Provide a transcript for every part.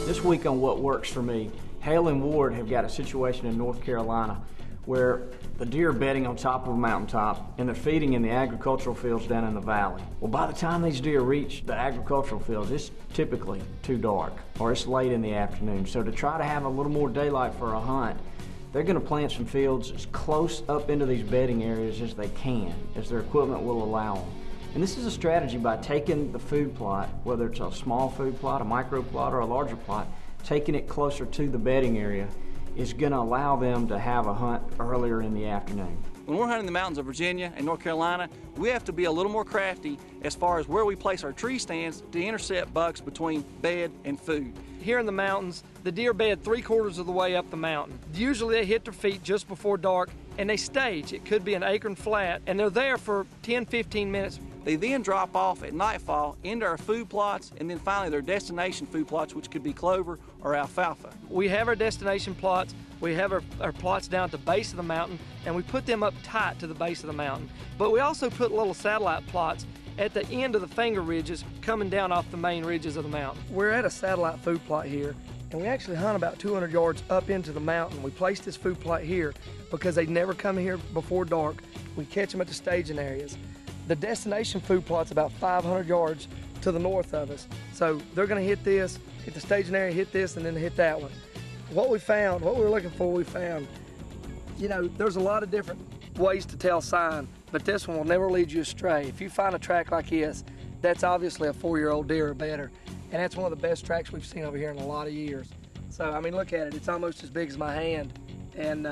This week on What Works for Me, Hale and Ward have got a situation in North Carolina where the deer are bedding on top of a mountaintop and they're feeding in the agricultural fields down in the valley. Well, by the time these deer reach the agricultural fields, it's typically too dark or it's late in the afternoon. So to try to have a little more daylight for a hunt, they're going to plant some fields as close up into these bedding areas as they can, as their equipment will allow them. And this is a strategy by taking the food plot, whether it's a small food plot, a micro plot, or a larger plot, taking it closer to the bedding area is going to allow them to have a hunt earlier in the afternoon. When we're hunting the mountains of Virginia and North Carolina, we have to be a little more crafty as far as where we place our tree stands to intercept bucks between bed and food. Here in the mountains, the deer bed 3/4 of the way up the mountain. Usually they hit their feet just before dark and they stage. It could be an acorn flat and they're there for 10-15 minutes. They then drop off at nightfall into our food plots and then finally their destination food plots, which could be clover or alfalfa. We have our destination plots, we have our plots down at the base of the mountain, and we put them up tight to the base of the mountain. But we also put little satellite plots at the end of the finger ridges coming down off the main ridges of the mountain. We're at a satellite food plot here, and we actually hunt about 200 yards up into the mountain. We placed this food plot here because they never come here before dark. We catch them at the staging areas. The destination food plot's about 500 yards to the north of us. So they're gonna hit this, hit the staging area, hit this, and then hit that one. What we found, what we were looking for, we found, you know, there's a lot of different ways to tell sign, but this one will never lead you astray. If you find a track like this, that's obviously a 4-year-old deer or better, and that's one of the best tracks we've seen over here in a lot of years. So, I mean, look at it, it's almost as big as my hand, and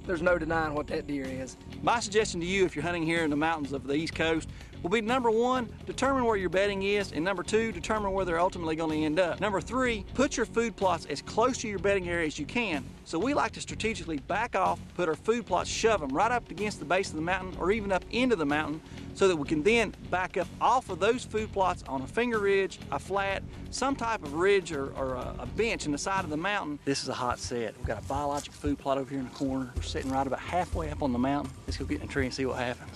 there's no denying what that deer is. My suggestion to you if you're hunting here in the mountains of the East Coast will be number 1, determine where your bedding is, and number 2, determine where they're ultimately going to end up. Number 3, put your food plots as close to your bedding area as you can. So we like to strategically back off, put our food plots, shove them right up against the base of the mountain or even up into the mountain so that we can then back up off of those food plots on a finger ridge, a flat, some type of ridge or a bench in the side of the mountain. This is a hot set. We've got a BioLogic food plot over here in the corner. We're sitting right about halfway up on the mountain. Let's go get in the tree and see what happens.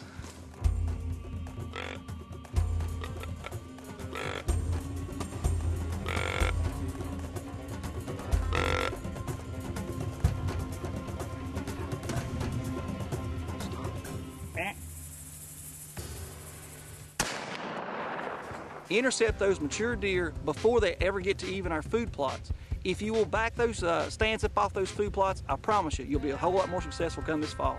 Intercept those mature deer before they ever get to even our food plots. If you will back those stands up off those food plots, I promise you, you'll be a whole lot more successful come this fall.